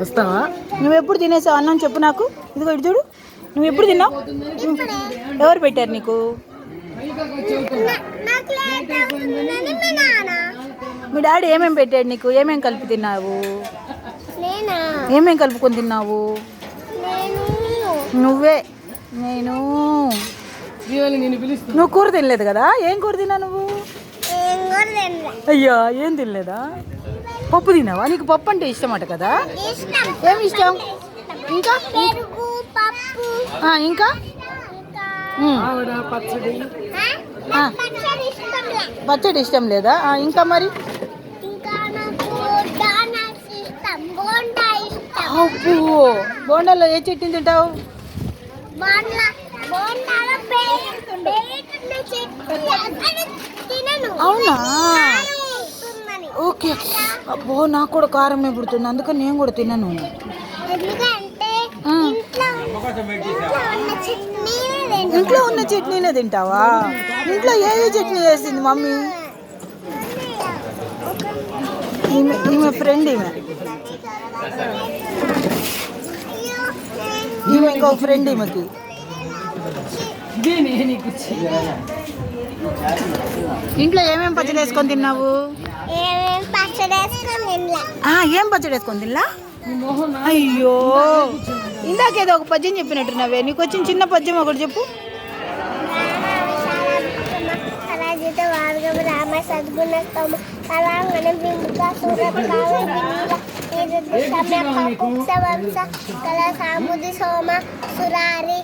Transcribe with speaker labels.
Speaker 1: వస్తావా?
Speaker 2: నువ్వు ఎప్పుడు తినేసావు అన్నం చెప్పు నాకు. ఇదిగో ఇటు చూడు, నువ్వు ఎప్పుడు తిన్నావు? ఎవరు పెట్టారు నీకు? మీ డాడీ ఏమేమి పెట్టాడు నీకు? ఏమేమి కలిపి తిన్నావు? ఏమేమి కలుపుకొని తిన్నావు? నువ్వే. నేను నువ్వు కూర తినలేదు కదా? ఏం కూర తిన్నా నువ్వు? అయ్యా, ఏం తినలేదా? పప్పు తిన్నావా? నీకు పప్పు అంటే ఇష్టం అట కదా? ఏమి ఇష్టం? ఇంకా ఇంకా పచ్చడి ఇష్టం లేదా? ఇంకా మరి అప్పు బోండాలో ఏ చట్నీ తింటావు? అవునా? ఓకే. అబ్బో, నాకు కూడా కారమే పుడుతుంది, అందుకని నేను కూడా తినను. ఇంట్లో ఉన్న చట్నీనే తింటావా? ఇంట్లో ఏ చట్నీ వేసింది మమ్మీ? ఈమె ఫ్రెండ్, ఈమె ఇంకొక ఫ్రెండ్ ఈమెకి. ఇంట్లో ఏమేమి పచ్చడి వేసుకొని తిన్నావు? ఏం పచ్చడి వేసుకొని తిన్నా? అయ్యో, ఇందాకేదో ఒక పద్యం చెప్పినట్టున్నావే. నీకు వచ్చిన చిన్న పద్యం ఒకటి చెప్పు. రామ సద్గుణ కళ సాముది సోమ సురారి